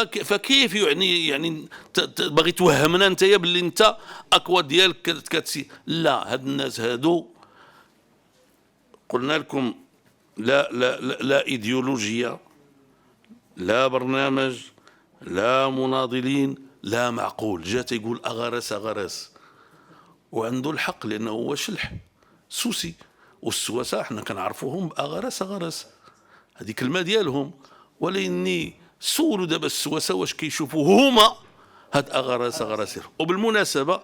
فكيف يعني باغي توهمنا انت باللي انت اقوى ديالك كتسي؟ لا، هاد الناس هادو قلنا لكم لا ايديولوجيا، لا برنامج، لا مناضلين، لا معقول. جا تيقول اغرس اغرس، وعنده الحق لانه هو شلح سوسي. والسواسه حنا كنعرفوهم باغرس اغرس، هذه كلمه ديالهم. ولاني سولوا دابا السواسه واش كيشوفوا هما هاد اغرس اغرس. وبالمناسبه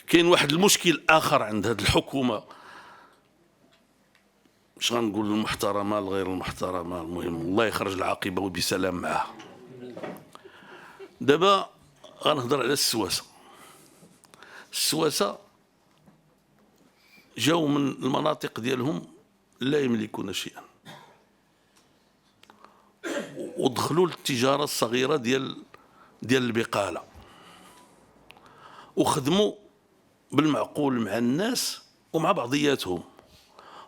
كاين واحد المشكل اخر عند هاد الحكومه، مش غنقول المحترمه الغير المحترمه، المهم الله يخرج العاقبه بسلام معها. دابا غنهضر على السواسه. السواسه جاو من المناطق ديالهم لا يملكون شيئا، ودخلوا للتجاره الصغيره ديال البقاله، وخدموا بالمعقول مع الناس ومع بعضياتهم،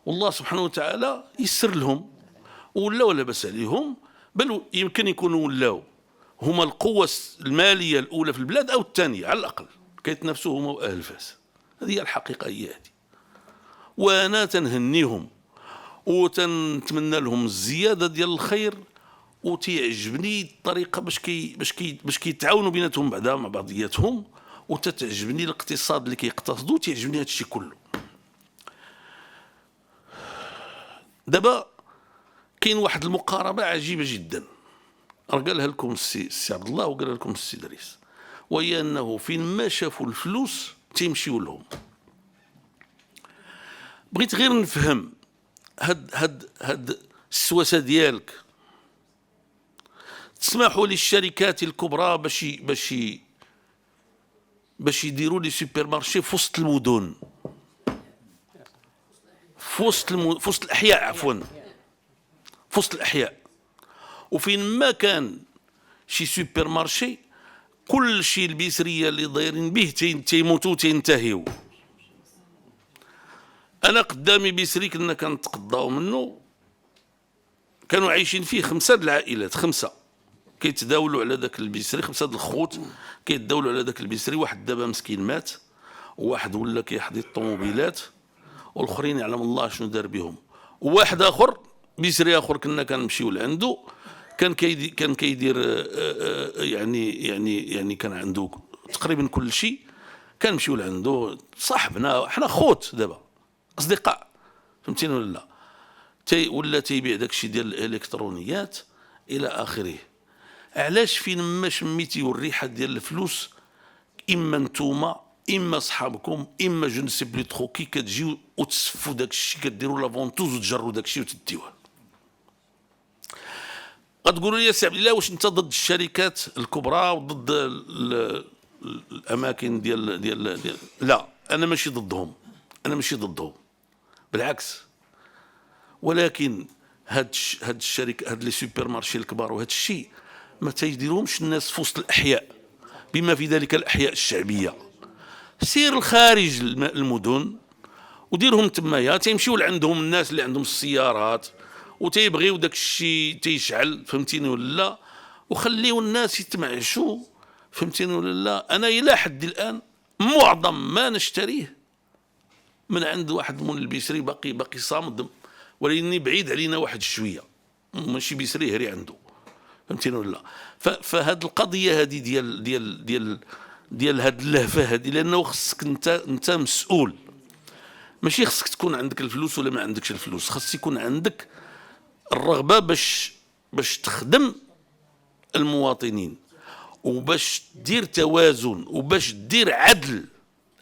والله سبحانه وتعالى يسر لهم ولاو لاباس عليهم. بل يمكن يكونوا ولاو هما القوة المالية الأولى في البلاد أو الثانية على الأقل، كيتنافسوا هما وأهل فاس. هذه هي الحقيقة، هي هذه. وأنا تنهنيهم وتنتمنى لهم الزيادة ديال الخير، وتيعجبني الطريقة باش كيتعاونوا بيناتهم بعدا مع بعضياتهم، وتتعجبني الاقتصاد اللي كيقتصدوا، تيعجبني هذا الشيء كله. دابا كاين واحد المقاربة عجيبة جدا، قالها لكم السي عبد الله وقالها لكم السي دريس، وهي انه فين ما شافوا الفلوس تيمشيو لهم. بغيت غير نفهم هاد السواسه ديالك. تسمحوا للشركات الكبرى باش يديروا لي سوبر مارشي في وسط المدن، في وسط الاحياء، عفوا في وسط الاحياء، وفين ما كان شي سوبر مارشي كل شي البيسريه اللي دايرين به تيموتوا تينتهيوا. انا قدامي بيسري كنا كنتقضاو منه، كانوا عايشين فيه 5 العائلات، 5 كيتداولوا على ذاك البيسري، 5 الخوت كيتداولوا على ذاك البيسري. واحد دابا مسكين مات، وواحد ولا كيحضي الطوموبيلات، والاخرين يعلم الله شنو دار بهم. وواحد اخر بيسري اخر كنا كنمشيو لعنده، كان كيدير يعني كان عنده تقريبا كل شيء، كنمشيو لعنده صاحبنا، حنا خوت دابا اصدقاء، فهمتيني ولا لا؟ ولا تيبيع داك الشيء ديال الالكترونيات الى اخره. علاش فين ما شميتي الريحه ديال الفلوس، اما نتوما اما صحابكم اما جو نسي بلي تخو، كي كتجيو وتسفوا داك الشيء كديروا لافونتوز وتجروا داك الشيء وتديوه. غتقولوا لي سي عبد الله واش انت ضد الشركات الكبرى وضد الاماكن ديال لا، انا ماشي ضدهم، بالعكس. ولكن هاد الشركه، هاد لي سوبر مارشي الكبار وهاد الشيء ما تيديروهمش الناس في وسط الاحياء، بما في ذلك الاحياء الشعبيه. سير لخارج المدن وديرهم تمايا، تيمشيو لعندهم الناس اللي عندهم السيارات وتيبغيو داك الشيء تيشعل، فهمتيني ولا لا؟ وخليو الناس يتمعشوا، فهمتيني ولا لا؟ انا الى حد الان معظم ما نشتريه من عند واحد من البيسري باقي صامد، ولاني بعيد علينا واحد شويه، ماشي بيسري هري عنده، فهمتيني ولا لا؟ فهاد القضيه هذه ديال هاد اللهفه هذه، لانه خصك انت مسؤول، ماشي خصك تكون عندك الفلوس ولا ما عندكش الفلوس، خص يكون عندك الرغبه باش تخدم المواطنين، وباش دير توازن، وباش دير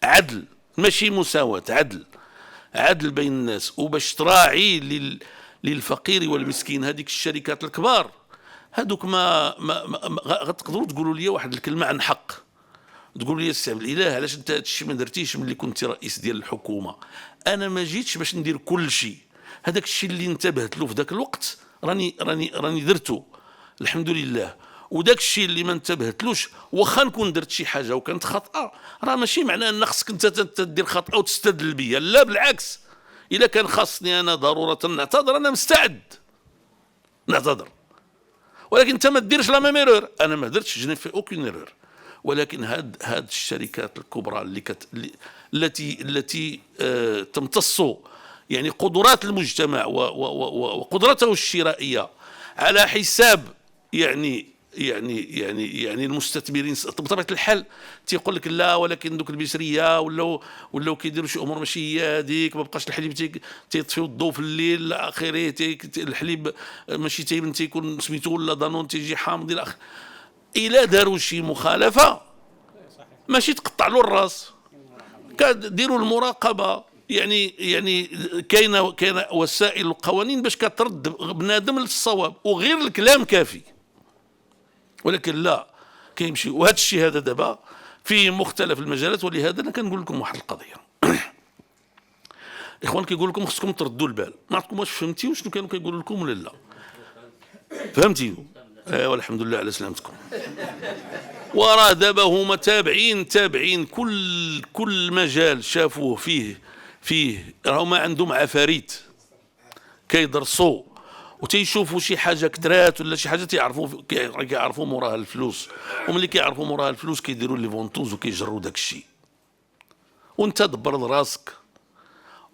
عدل ماشي مساواة، عدل بين الناس، وباش تراعي للفقير والمسكين. هذيك الشركات الكبار هذوك ما غتقدروا تقولوا لي واحد الكلمه عن حق، تقولوا لي السي عبد الاله علاش انت هذا الشيء ما درتيش ملي كنت رئيس ديال الحكومه؟ انا ما جيتش باش ندير كل شيء، هذاك الشيء اللي انتبهت له في ذاك الوقت راني درته الحمد لله. وداك الشيء اللي ما انتبهتلوش، واخا نكون درت شي حاجه وكانت خطأ، راه ماشي معناه ان خصك انت تدير خطأ وتستدل بيا، لا بالعكس. الا كان خاصني انا ضروره نعتذر، انا مستعد نعتذر، ولكن انت ما ديرش لا ميم ايرور. انا ما درتش، جو في اوكين ايرور. ولكن هاد الشركات الكبرى التي تمتص يعني قدرات المجتمع وقدرته الشرائيه على حساب يعني المستثمرين، بطبيعه الحال تيقول لك لا، ولكن دوك البشريه ولاو كيديروا شي امور ماشي هي هذيك، ما بقاش الحليب تيطفيو الضوء في الليل الى اخره، الحليب ماشي تيكون سميتو ولا دانون تيجي حامض الى اخره. الا داروا شي مخالفه ماشي تقطع له الراس، ديروا المراقبه. يعني كاينه وسائل وقوانين باش كترد بنادم للصواب، وغير الكلام كافي. ولكن لا، كيمشي. وهذا الشيء هذا دابا في مختلف المجالات. ولهذا انا كنقول لكم واحد القضيه. الاخوان كيقول لكم خصكم تردوا البال. ما عرفتكم واش فهمتيو شنو كانوا كيقولوا لكم ولا لا؟ فهمتيو؟ ايوا الحمد لله على سلامتكم. وراه دابا هما تابعين كل مجال شافوه فيه راهما عندهم عفاريت كيدرسوا وتيشوفوا شي حاجه كثرات ولا شي حاجه كيعرفوا موراها الفلوس، وملي كيعرفوا موراها الفلوس كيديروا لي فونتوز وكيجروا داك الشيء. وانت دبر راسك،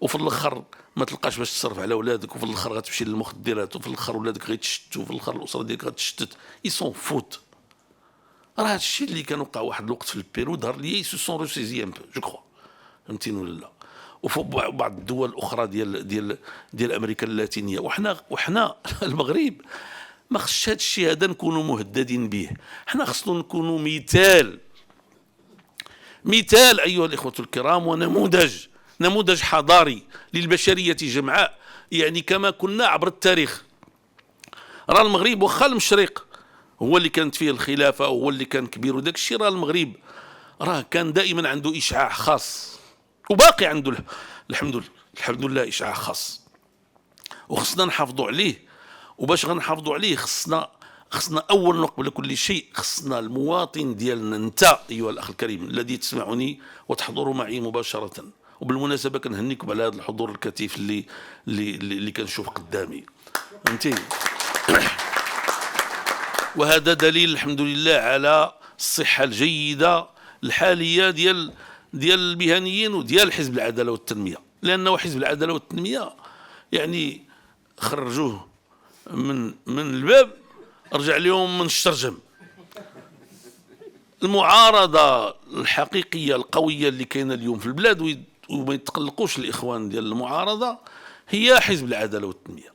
وفي الاخر ما تلقاش باش تصرف على ولادك، وفي الاخر غتمشي للمخدرات، وفي الاخر ولادك غيتشتوا، وفي الاخر الاسره ديالك غتشتت. يسون فوت. راه هذا الشيء اللي كان وقع واحد الوقت في البيرو ظهر لي سو سون روسيزي ان بو جو كخوا. فهمتيني ولا لا؟ وفي بعض الدول الاخرى ديال امريكا اللاتينيه. وحنا المغرب ما خصش هذا الشيء هذا نكونوا مهددين به. حنا خصنا نكونوا مثال ايها الاخوه الكرام، نموذج حضاري للبشريه جمعاء. يعني كما كنا عبر التاريخ. راه المغرب واخا المشرق هو اللي كانت فيه الخلافه، هو اللي كان كبير وداك الشيء، راه المغرب راه كان دائما عنده اشعاع خاص، وباقي عنده الحمد لله اشعاع خاص، وخصنا نحافظوا عليه. وباش غنحافظوا عليه خصنا اول قبل كل شيء خصنا المواطن ديالنا، انت ايها الاخ الكريم الذي تسمعني وتحضر معي مباشره. وبالمناسبه كنهنيكم على هذا الحضور الكثيف اللي كنشوف قدامي. فهمتي؟ وهذا دليل الحمد لله على الصحه الجيده الحاليه ديال المهنيين وديال حزب العداله والتنميه. لانه حزب العداله والتنميه يعني خرجوه من الباب، رجع لهم من الشرجم. المعارضه الحقيقيه القويه اللي كاينه اليوم في البلاد، وما يتقلقوش الاخوان ديال المعارضه، هي حزب العداله والتنميه.